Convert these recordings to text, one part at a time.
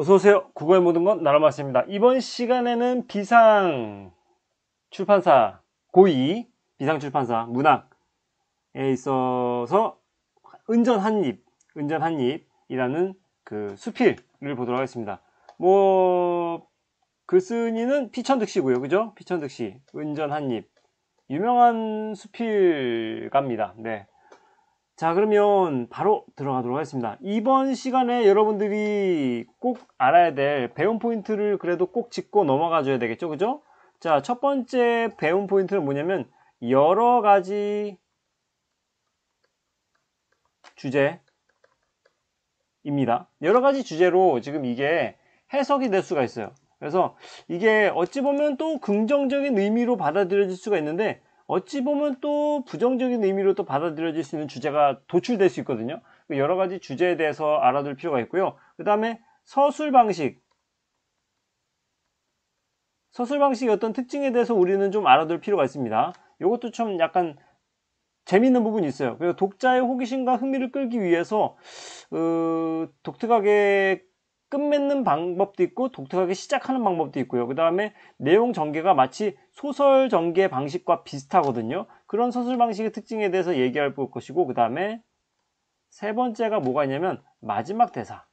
어서오세요. 국어의 모든 건 나라마스입니다. 이번 시간에는 비상 출판사 고2 비상 출판사 문학에 있어서 은전 한입이라는 그 수필을 보도록 하겠습니다. 글쓴이는 피천득씨고요. 그죠? 피천득씨, 은전 한입. 유명한 수필가입니다. 네. 자, 그러면 바로 들어가도록 하겠습니다. 이번 시간에 여러분들이 꼭 알아야 될 배움 포인트를 그래도 꼭 짚고 넘어가 줘야 되겠죠? 그죠? 자, 첫 번째 배움 포인트는 뭐냐면 여러 가지 주제입니다. 여러 가지 주제로 지금 이게 해석이 될 수가 있어요. 그래서 이게 어찌 보면 또 긍정적인 의미로 받아들여질 수가 있는데 어찌 보면 또 부정적인 의미로 또 받아들여질 수 있는 주제가 도출될 수 있거든요. 여러 가지 주제에 대해서 알아둘 필요가 있고요. 그 다음에 서술 방식의 어떤 특징에 대해서 우리는 좀 알아둘 필요가 있습니다. 이것도 좀 약간 재미있는 부분이 있어요. 그래서 독자의 호기심과 흥미를 끌기 위해서 독특하게 끝맺는 방법도 있고 독특하게 시작하는 방법도 있고요. 그 다음에 내용 전개가 마치 소설 전개 방식과 비슷하거든요. 그런 서술 방식의 특징에 대해서 얘기할 것이고, 그 다음에 세 번째가 뭐가 있냐면 마지막 대사.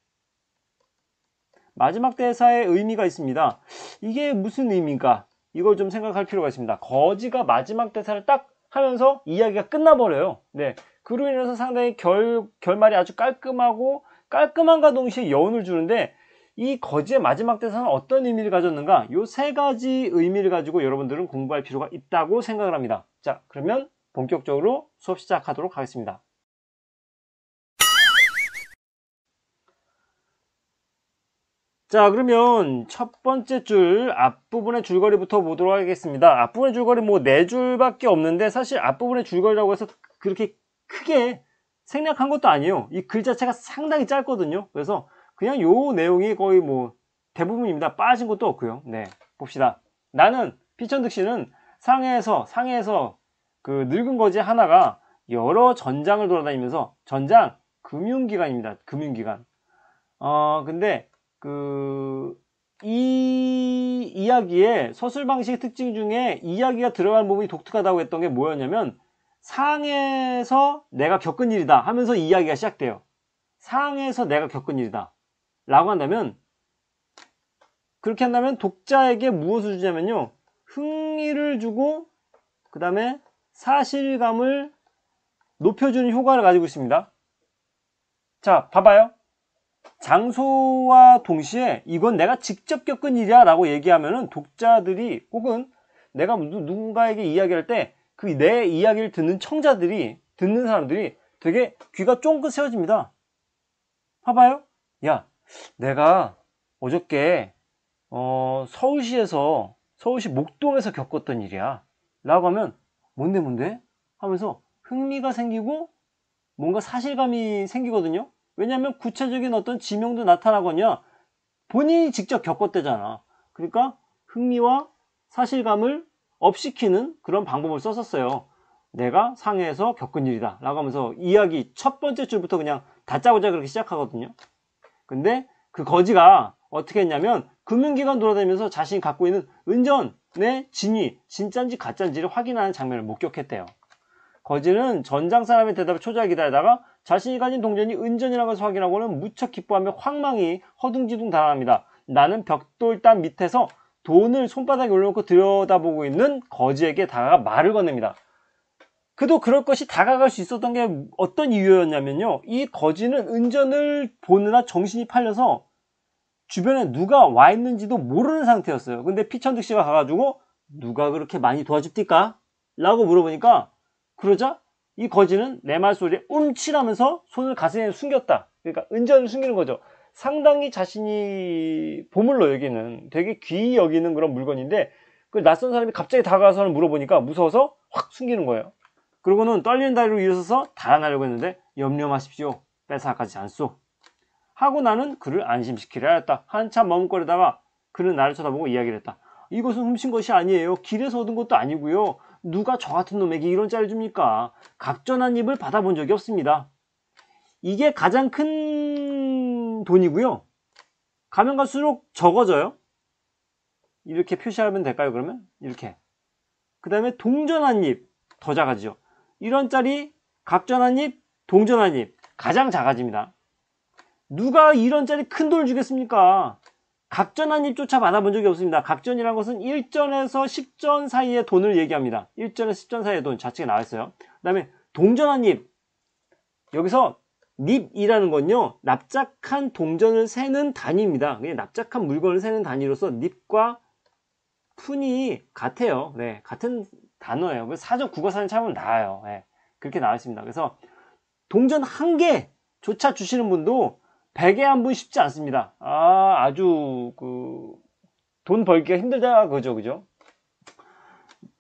마지막 대사의 의미가 있습니다. 이게 무슨 의미인가? 이걸 좀 생각할 필요가 있습니다. 거지가 마지막 대사를 딱 하면서 이야기가 끝나버려요. 네. 그로 인해서 상당히 결말이 아주 깔끔함과 동시에 여운을 주는데, 이 거지의 마지막 대사는 어떤 의미를 가졌는가? 이 세 가지 의미를 가지고 여러분들은 공부할 필요가 있다고 생각을 합니다. 자, 그러면 본격적으로 수업 시작하도록 하겠습니다. 자, 그러면 첫 번째 줄 앞부분의 줄거리부터 보도록 하겠습니다. 앞부분의 줄거리 뭐 4줄밖에 없는데 사실 앞부분의 줄거리라고 해서 그렇게 크게 생략한 것도 아니에요. 이 글 자체가 상당히 짧거든요. 그래서 그냥 요 내용이 거의 뭐 대부분입니다. 빠진 것도 없고요. 네, 봅시다. 나는 피천득씨는 상해에서 그 늙은 거지 하나가 여러 전장을 돌아다니면서 전장 금융기관입니다. 금융기관. 근데 이 이야기의 서술 방식의 특징 중에 이야기가 들어가는 부분이 독특하다고 했던 게 뭐였냐면 상해에서 내가 겪은 일이다 하면서 이야기가 시작돼요. 상해에서 내가 겪은 일이다 라고 한다면, 그렇게 한다면 독자에게 무엇을 주냐면요, 흥미를 주고 그 다음에 사실감을 높여주는 효과를 가지고 있습니다. 자, 봐봐요. 장소와 동시에 이건 내가 직접 겪은 일이야 라고 얘기하면은 독자들이 혹은 내가 누군가에게 이야기할 때 그 내 이야기를 듣는 듣는 사람들이 되게 귀가 쫑긋 세워집니다. 봐봐요. 야, 내가 어저께 서울시 목동에서 겪었던 일이야 라고 하면 뭔데 하면서 흥미가 생기고 뭔가 사실감이 생기거든요. 왜냐하면 구체적인 어떤 지명도 나타나거나 본인이 직접 겪었대잖아. 그러니까 흥미와 사실감을 업시키는 그런 방법을 썼었어요. 내가 상해에서 겪은 일이다 라고 하면서 이야기 첫 번째 줄부터 그냥 다짜고짜 그렇게 시작하거든요. 근데 그 거지가 어떻게 했냐면 금융기관 돌아다니면서 자신이 갖고 있는 은전의 진짠지 가짠지를 확인하는 장면을 목격했대요. 거지는 전장 사람의 대답을 초조하게 기다리다가 자신이 가진 동전이 은전이라는 것을 확인하고는 무척 기뻐하며 황망히 허둥지둥 달아납니다. 나는 벽돌단 밑에서 돈을 손바닥에 올려놓고 들여다보고 있는 거지에게 다가가 말을 건넵니다. 그도 그럴 것이 다가갈 수 있었던 게 어떤 이유였냐면요, 이 거지는 은전을 보느라 정신이 팔려서 주변에 누가 와 있는지도 모르는 상태였어요. 근데 피천득씨가 가가지고 누가 그렇게 많이 도와줍니까? 라고 물어보니까, 그러자 이 거지는 내 말소리에 움찔하면서 손을 가슴에 숨겼다. 그러니까 은전을 숨기는 거죠. 상당히 자신이 보물로 여기는, 되게 귀히 여기는 그런 물건인데 그 낯선 사람이 갑자기 다가와서 물어보니까 무서워서 확 숨기는 거예요. 그러고는 떨리는 다리로 일어서서 달아나려고 했는데 염려 마십시오, 뺏어가지 않소 하고 나는 그를 안심시키려 하였다. 한참 머뭇거리다가 그는 나를 쳐다보고 이야기를 했다. 이것은 훔친 것이 아니에요. 길에서 얻은 것도 아니고요. 누가 저 같은 놈에게 이런 짤을 줍니까? 각전한 입을 받아본 적이 없습니다. 이게 가장 큰 돈이고요. 가면 갈수록 적어져요. 이렇게 표시하면 될까요? 그러면 이렇게. 그 다음에 동전 한 입 더 작아지죠. 1원짜리, 각전 한 입, 동전 한 입 가장 작아집니다. 누가 1원짜리 큰 돈을 주겠습니까? 각전 한 입조차 받아본 적이 없습니다. 각전이라는 것은 1전에서 10전 사이의 돈을 얘기합니다. 1전에서 10전 사이의 돈 자체가 나와 있어요. 그 다음에 동전 한 입. 여기서 닙이라는 건요, 납작한 동전을 세는 단위입니다. 그냥 납작한 물건을 세는 단위로서 닙과 푼이 같아요. 네, 같은 단어예요. 그래서 사전 국어사전 찾으면 나와요. 네, 그렇게 나와 있습니다. 그래서 동전 한 개조차 주시는 분도 100에 한 분 쉽지 않습니다. 아주 돈 벌기가 힘들다 그죠, 그죠?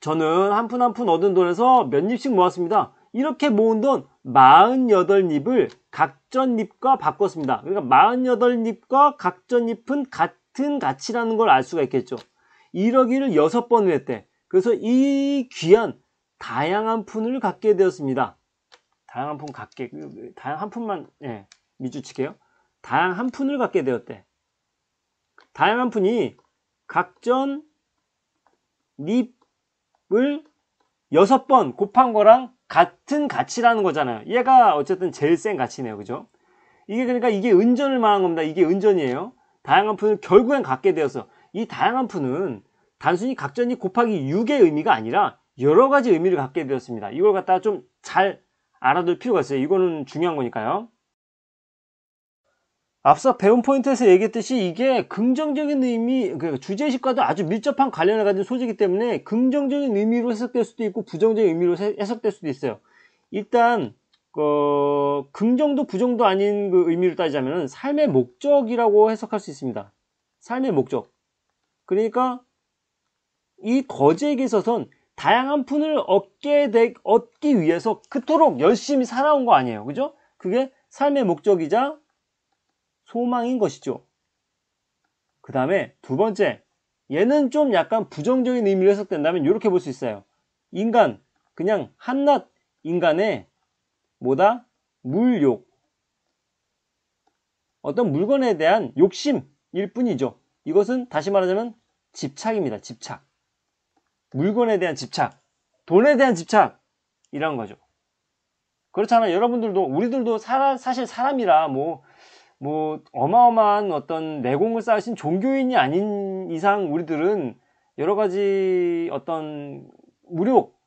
저는 한 푼 한 푼 얻은 돈에서 몇 닙씩 모았습니다. 이렇게 모은 돈 48닙을 각전닙과 바꿨습니다. 그러니까 48닙과 각전닙은 같은 가치라는 걸 알 수가 있겠죠. 이러기를 6번을 했대. 그래서 이 귀한 다양한 푼을 갖게 되었습니다. 다양한 푼 갖게, 다양한 푼만, 예, 밑줄칠게요. 다양한 푼을 갖게 되었대. 다양한 푼이 각전 닙을 6번 곱한 거랑 같은 가치라는 거잖아요. 얘가 어쨌든 제일 센 가치네요. 그죠? 이게 그러니까 이게 은전을 말하는 겁니다. 이게 은전이에요. 다양한 푼을 결국엔 갖게 되어서 이 다양한 푼은 단순히 각전이 곱하기 6의 의미가 아니라 여러 가지 의미를 갖게 되었습니다. 이걸 갖다가 좀 잘 알아둘 필요가 있어요. 이거는 중요한 거니까요. 앞서 배운 포인트에서 얘기했듯이 이게 긍정적인 의미, 주제의식과도 아주 밀접한 관련을 가진 소재이기 때문에 긍정적인 의미로 해석될 수도 있고 부정적인 의미로 해석될 수도 있어요. 일단 긍정도 부정도 아닌 그 의미로 따지자면 삶의 목적이라고 해석할 수 있습니다. 삶의 목적. 그러니까 이 거지에게 있어서는 다양한 푼을 얻기 위해서 그토록 열심히 살아온 거 아니에요. 그죠? 그게 삶의 목적이자 소망인 것이죠. 그 다음에 두 번째, 얘는 좀 약간 부정적인 의미로 해석된다면 이렇게 볼 수 있어요. 인간, 그냥 한낱 인간의 뭐다? 물욕. 어떤 물건에 대한 욕심일 뿐이죠. 이것은 다시 말하자면 집착입니다. 집착. 물건에 대한 집착, 돈에 대한 집착이란 거죠. 그렇잖아요. 여러분들도, 우리들도 사실 사람이라 뭐 어마어마한 어떤 내공을 쌓으신 종교인이 아닌 이상 우리들은 여러 가지 어떤 무력,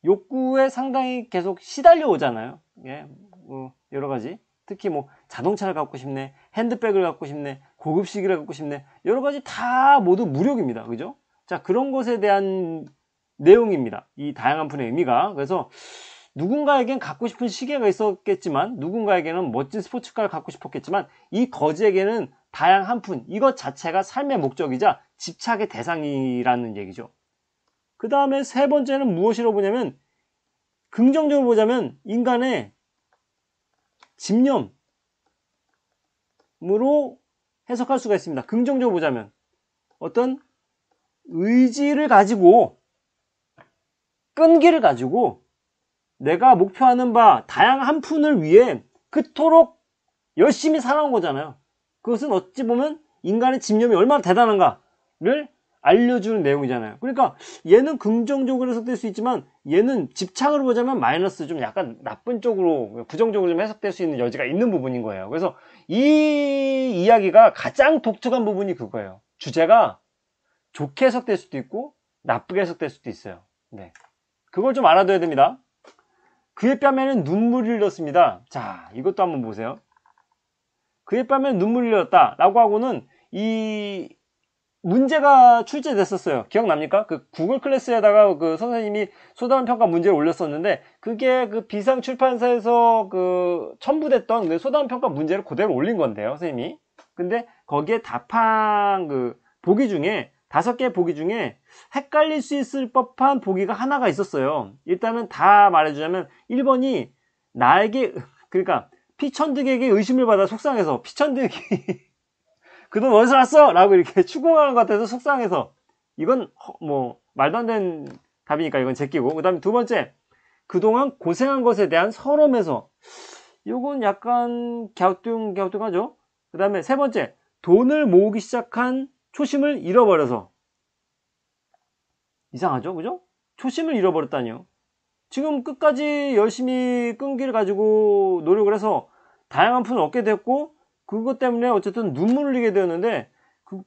욕구에 상당히 계속 시달려 오잖아요. 예, 여러 가지. 특히 뭐 자동차를 갖고 싶네, 핸드백을 갖고 싶네, 고급 시계를 갖고 싶네, 여러 가지 다 모두 무력입니다. 그죠? 자, 그런 것에 대한 내용입니다. 이 다양한 푼의 의미가. 그래서 누군가에겐 갖고 싶은 시계가 있었겠지만 누군가에게는 멋진 스포츠카를 갖고 싶었겠지만 이 거지에게는 다양한 푼, 이것 자체가 삶의 목적이자 집착의 대상이라는 얘기죠. 그 다음에 세 번째는 무엇이라고 보냐면 긍정적으로 보자면 인간의 집념으로 해석할 수가 있습니다. 긍정적으로 보자면 어떤 의지를 가지고 끈기를 가지고 내가 목표하는 바 다양한 푼을 위해 그토록 열심히 살아온 거잖아요. 그것은 어찌 보면 인간의 집념이 얼마나 대단한가를 알려주는 내용이잖아요. 그러니까 얘는 긍정적으로 해석될 수 있지만 얘는 집착으로 보자면 마이너스, 좀 약간 나쁜 쪽으로, 부정적으로 좀 해석될 수 있는 여지가 있는 부분인 거예요. 그래서 이 이야기가 가장 독특한 부분이 그거예요. 주제가 좋게 해석될 수도 있고 나쁘게 해석될 수도 있어요. 네, 그걸 좀 알아둬야 됩니다. 그의 뺨에는 눈물이 흘렀습니다. 자, 이것도 한번 보세요. 그의 뺨에 눈물이 흘렀다 라고 하고는 이 문제가 출제됐었어요. 기억납니까? 그 구글 클래스에다가 그 선생님이 소담 평가 문제를 올렸었는데 그게 그 비상 출판사에서 그 첨부됐던 그 소담 평가 문제를 그대로 올린 건데요, 선생님이. 근데 거기에 답한 그 보기 중에 5개 보기 중에 헷갈릴 수 있을 법한 보기가 하나가 있었어요. 일단은 다 말해주자면 1번이 나에게, 그러니까 피천득에게 의심을 받아 속상해서, 피천득이 그 돈 어디서 났어? 라고 이렇게 추궁하는 것 같아서 속상해서, 이건 뭐 말도 안 되는 답이니까 이건 제끼고. 그 다음에 두 번째, 그동안 고생한 것에 대한 서러움에서, 이건 약간 갸우뚱하죠. 그 다음에 세 번째, 돈을 모으기 시작한 초심을 잃어버려서. 이상하죠? 그죠? 초심을 잃어버렸다니요. 지금 끝까지 열심히 끈기를 가지고 노력을 해서 다양한 푼을 얻게 됐고, 그것 때문에 어쨌든 눈물을 흘리게 되었는데,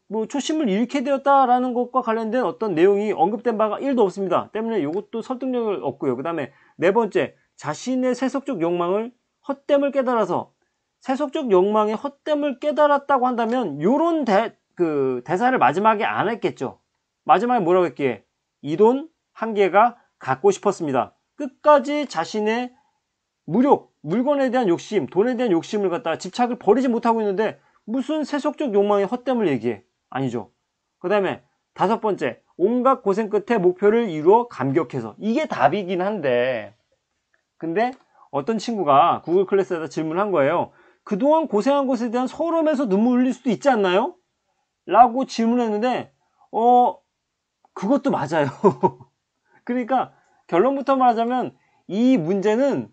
뭐 초심을 잃게 되었다라는 것과 관련된 어떤 내용이 언급된 바가 1도 없습니다. 때문에 이것도 설득력을 얻고요. 그 다음에 네 번째, 자신의 세속적 욕망을 헛됨을 깨달아서. 세속적 욕망의 헛됨을 깨달았다고 한다면 요런 대사를 마지막에 안 했겠죠. 마지막에 뭐라고 했기에 이 돈 한 개가 갖고 싶었습니다. 끝까지 자신의 무력, 물건에 대한 욕심, 돈에 대한 욕심을 갖다가 집착을 버리지 못하고 있는데 무슨 세속적 욕망의 헛됨을 얘기해? 아니죠. 그 다음에 다섯 번째, 온갖 고생 끝에 목표를 이루어 감격해서. 이게 답이긴 한데, 근데 어떤 친구가 구글 클래스에다 질문한 거예요. 그동안 고생한 것에 대한 서러움에서 눈물 흘릴 수도 있지 않나요? 라고 질문했는데 그것도 맞아요. 그러니까 결론부터 말하자면 이 문제는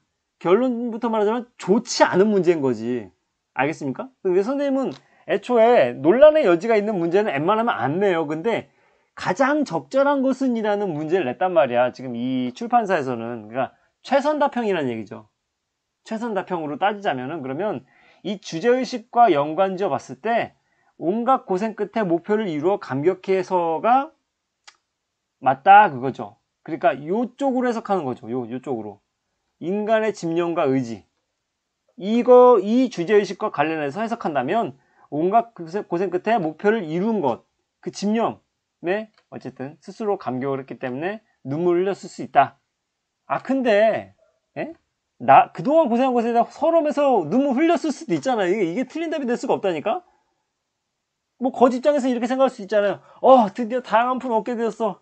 좋지 않은 문제인 거지. 알겠습니까? 근데 선생님은 애초에 논란의 여지가 있는 문제는 웬만하면 안 내요. 근데 가장 적절한 것은 이라는 문제를 냈단 말이야. 지금 이 출판사에서는. 그러니까 최선다평이라는 얘기죠. 최선다평으로 따지자면은, 그러면 이 주제의식과 연관지어 봤을 때 온갖 고생 끝에 목표를 이루어 감격해서가 맞다 그거죠. 그러니까 요쪽으로 해석하는 거죠. 요쪽으로. 인간의 집념과 의지. 이 주제의식과 관련해서 해석한다면 온갖 고생 끝에 목표를 이룬 것, 그 집념에 어쨌든 스스로 감격을 했기 때문에 눈물을 흘렸을 수 있다. 근데 그동안 고생한 것에 대한 서러움에서 눈물 흘렸을 수도 있잖아요. 이게 틀린 답이 될 수가 없다니까? 뭐, 거지 입장에서 이렇게 생각할 수 있잖아요. 드디어 다양한 푼 얻게 되었어.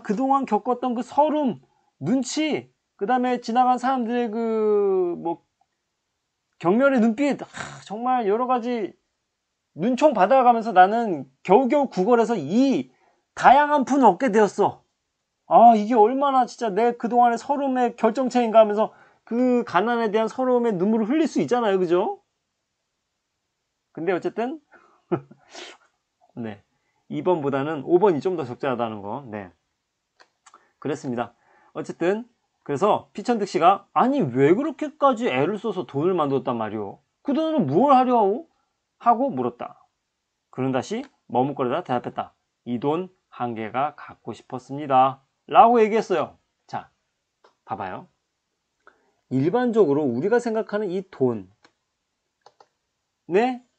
그동안 겪었던 그 서름, 눈치, 그 다음에 지나간 사람들의 경멸의 눈빛, 정말 여러 가지 눈총 받아가면서 나는 겨우겨우 구걸해서 이 다양한 푼을 얻게 되었어. 이게 얼마나 진짜 내 그동안의 서름의 결정체인가 하면서 그 가난에 대한 서러움의 눈물을 흘릴 수 있잖아요. 그죠? 근데 어쨌든, 네. 2번보다는 5번이 좀 더 적절하다는 거. 네. 그랬습니다. 어쨌든, 그래서 피천득 씨가, 아니, 왜 그렇게까지 애를 써서 돈을 만들었단 말이오? 그 돈으로 무엇을 하려 하오? 하고 물었다. 그는 다시 머뭇거리다 대답했다. 이 돈 한 개가 갖고 싶었습니다. 라고 얘기했어요. 자, 봐봐요. 일반적으로 우리가 생각하는 이 돈의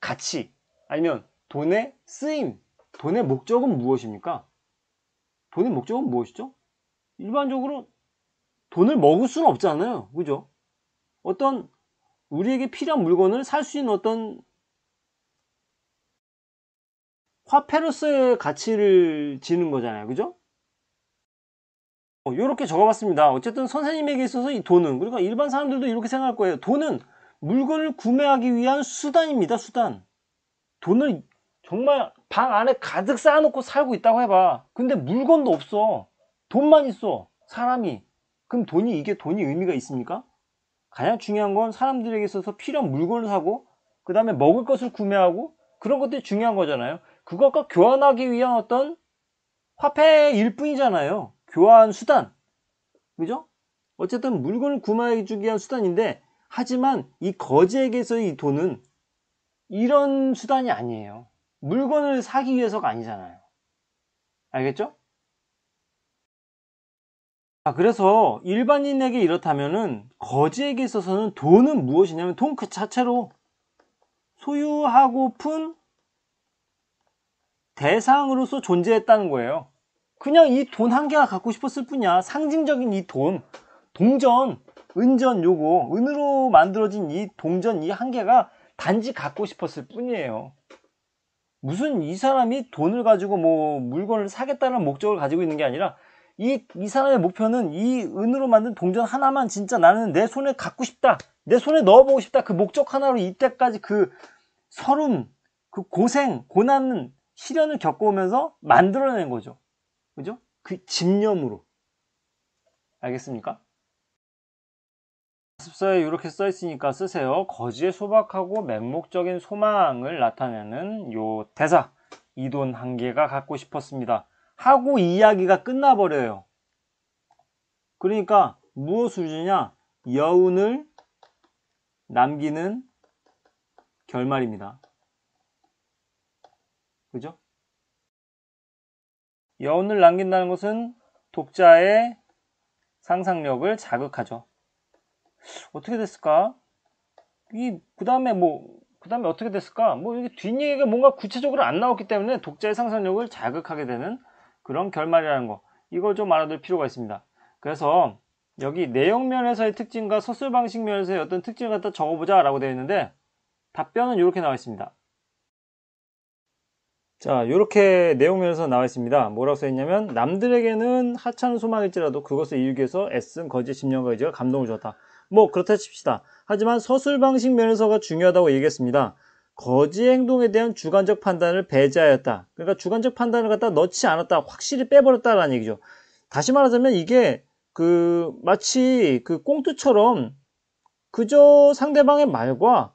가치, 아니면 돈의 쓰임, 돈의 목적은 무엇입니까? 돈의 목적은 무엇이죠? 일반적으로 돈을 먹을 수는 없잖아요. 그죠? 어떤 우리에게 필요한 물건을 살 수 있는 어떤 화폐로서의 가치를 지는 거잖아요. 그죠? 이렇게 적어봤습니다. 어쨌든 선생님에게 있어서 이 돈은, 그러니까 일반 사람들도 이렇게 생각할 거예요. 돈은 물건을 구매하기 위한 수단입니다. 수단. 돈을 정말 방 안에 가득 쌓아놓고 살고 있다고 해봐. 근데 물건도 없어. 돈만 있어. 사람이. 그럼 이게 돈이 의미가 있습니까? 가장 중요한 건 사람들에게 있어서 필요한 물건을 사고, 그 다음에 먹을 것을 구매하고, 그런 것들이 중요한 거잖아요. 그것과 교환하기 위한 어떤 화폐일 뿐이잖아요. 교환 수단. 그죠? 어쨌든 물건을 구매해주기 위한 수단인데, 하지만 이 거지에게서의 이 돈은 이런 수단이 아니에요. 물건을 사기 위해서가 아니잖아요. 알겠죠? 그래서 일반인에게 이렇다면은 거지에게 있어서는 돈은 무엇이냐면 돈 그 자체로 소유하고픈 대상으로서 존재했다는 거예요. 그냥 이 돈 한 개가 갖고 싶었을 뿐이야. 상징적인 이 돈, 동전, 은전 요거, 은으로 만들어진 이 동전 이 한 개가 단지 갖고 싶었을 뿐이에요. 무슨 이 사람이 돈을 가지고 뭐 물건을 사겠다는 목적을 가지고 있는 게 아니라 이 사람의 목표는 이 은으로 만든 동전 하나만 진짜 나는 내 손에 갖고 싶다. 내 손에 넣어보고 싶다. 그 목적 하나로 이때까지 그 서름, 그 고생, 고난, 시련을 겪어오면서 만들어낸 거죠. 그죠? 그 집념으로. 알겠습니까? 연습서에 이렇게 써 있으니까 쓰세요. 거지의 소박하고 맹목적인 소망을 나타내는 요 대사. 이 돈 한 개가 갖고 싶었습니다. 하고 이야기가 끝나버려요. 그러니까 무엇을 주냐? 여운을 남기는 결말입니다. 그죠? 여운을 남긴다는 것은 독자의 상상력을 자극하죠. 어떻게 됐을까? 그 다음에 어떻게 됐을까? 이게 뒷얘기가 뭔가 구체적으로 안 나왔기 때문에 독자의 상상력을 자극하게 되는 그런 결말이라는 거. 이걸 좀 알아둘 필요가 있습니다. 그래서 여기 내용면에서의 특징과 서술 방식 면에서의 어떤 특징을 갖다 적어보자 라고 되어 있는데 답변은 이렇게 나와 있습니다. 자, 이렇게 내용면에서 나와 있습니다. 뭐라고 써있냐면 남들에게는 하찮은 소망일지라도 그것을 이루기 위해서 애쓴 거지의 집념과 의지가 감동을 주었다. 그렇다 칩시다. 하지만 서술 방식 면에서가 중요하다고 얘기했습니다. 거지의 행동에 대한 주관적 판단을 배제하였다. 그러니까 주관적 판단을 갖다 넣지 않았다. 확실히 빼버렸다라는 얘기죠. 다시 말하자면 이게 마치 꽁트처럼 그저 상대방의 말과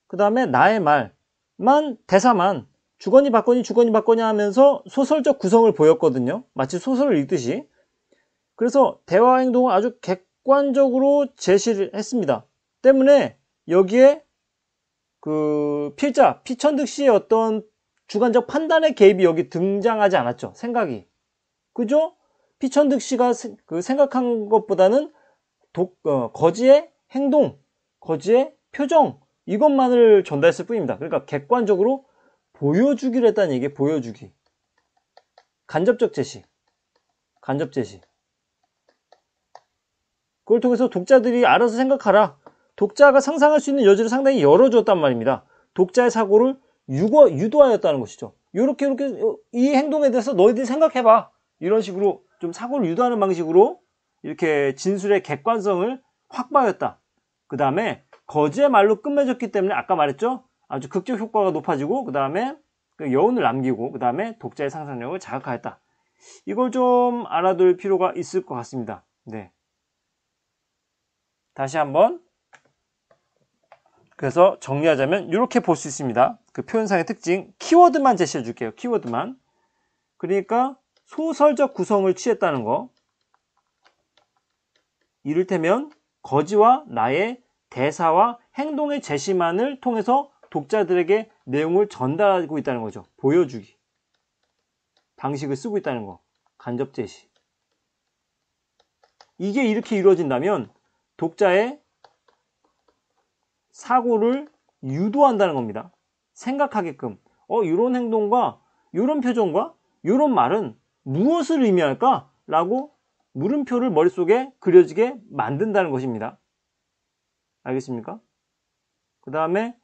그 다음에 나의 말만 대사만 주거니 받거니 하면서 소설적 구성을 보였거든요. 마치 소설을 읽듯이. 그래서 대화 행동을 아주 객관적으로 제시를 했습니다. 때문에 여기에 필자, 피천득 씨의 어떤 주관적 판단의 개입이 여기 등장하지 않았죠. 생각이. 그죠? 피천득 씨가 생각한 것보다는 거지의 행동, 거지의 표정, 이것만을 전달했을 뿐입니다. 그러니까 객관적으로 보여주기로 했다는 얘기예요. 보여주기. 간접 제시. 그걸 통해서 독자들이 알아서 생각하라. 독자가 상상할 수 있는 여지를 상당히 열어주었단 말입니다. 독자의 사고를 유도하였다는 것이죠. 이렇게 이 행동에 대해서 너희들이 생각해봐. 이런 식으로 좀 사고를 유도하는 방식으로 이렇게 진술의 객관성을 확보하였다. 그 다음에 거지의 말로 끝맺었기 때문에 아까 말했죠. 아주 극적 효과가 높아지고 그 다음에 여운을 남기고 그 다음에 독자의 상상력을 자극하였다. 이걸 좀 알아둘 필요가 있을 것 같습니다. 네. 다시 한번 그래서 정리하자면 이렇게 볼 수 있습니다. 그 표현상의 특징 키워드만 제시해 줄게요. 키워드만. 그러니까 소설적 구성을 취했다는 거. 이를테면 거지와 나의 대사와 행동의 제시만을 통해서 독자들에게 내용을 전달하고 있다는 거죠. 보여주기. 방식을 쓰고 있다는 거. 간접 제시. 이게 이렇게 이루어진다면 독자의 사고를 유도한다는 겁니다. 생각하게끔 이런 행동과 이런 표정과 이런 말은 무엇을 의미할까? 라고 물음표를 머릿속에 그려지게 만든다는 것입니다. 알겠습니까? 그 다음에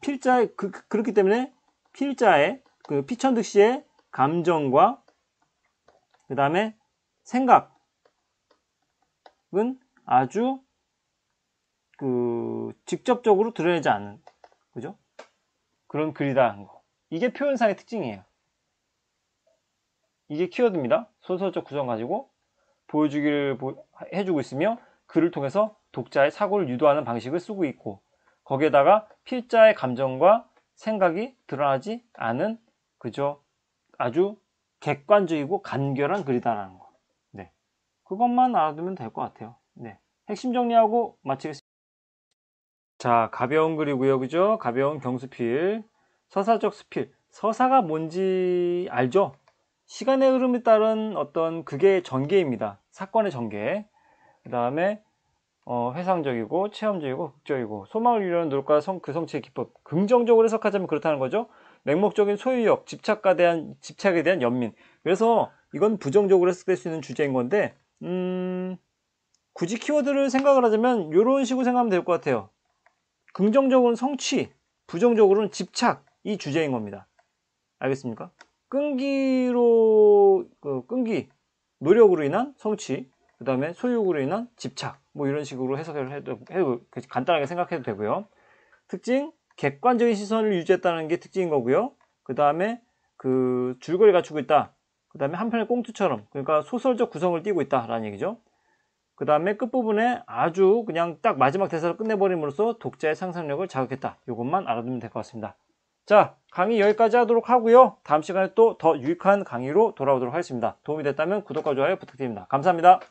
필자의 그렇기 때문에 필자의 피천득 씨의 감정과 그 다음에 생각은 아주 직접적으로 드러내지 않는 그죠? 그런 글이다는 거. 이게 표현상의 특징이에요. 이게 키워드입니다. 소설적 구성 가지고 보여주기를 해주고 있으며 글을 통해서 독자의 사고를 유도하는 방식을 쓰고 있고 거기에다가 필자의 감정과 생각이 드러나지 않은 그저 아주 객관적이고 간결한 글이다라는 거. 네, 그것만 알아두면 될 것 같아요. 네, 핵심 정리하고 마치겠습니다. 자, 가벼운 글이고요. 그죠? 가벼운 경수필, 서사적 수필. 서사가 뭔지 알죠? 시간의 흐름에 따른 어떤 그게 전개입니다. 사건의 전개. 그 다음에 회상적이고 체험적이고 극적이고 소망을 이루는 노력과 그 성취의 기법. 긍정적으로 해석하자면 그렇다는 거죠. 맹목적인 소유욕, 집착에 대한 연민. 그래서 이건 부정적으로 해석될 수 있는 주제인 건데 굳이 키워드를 생각을 하자면 이런 식으로 생각하면 될 것 같아요. 긍정적으로는 성취, 부정적으로는 집착, 이 주제인 겁니다. 알겠습니까? 끈기, 노력으로 인한 성취, 그 다음에 소유욕으로 인한 집착, 이런 식으로 해석을 해도 간단하게 생각해도 되고요. 특징, 객관적인 시선을 유지했다는 게 특징인 거고요. 그 다음에 줄거리 갖추고 있다. 그 다음에 한편의 꽁트처럼, 그러니까 소설적 구성을 띠고 있다라는 얘기죠. 그 다음에 끝부분에 아주 그냥 딱 마지막 대사를 끝내버림으로써 독자의 상상력을 자극했다. 이것만 알아두면 될 것 같습니다. 자, 강의 여기까지 하도록 하고요. 다음 시간에 또 더 유익한 강의로 돌아오도록 하겠습니다. 도움이 됐다면 구독과 좋아요 부탁드립니다. 감사합니다.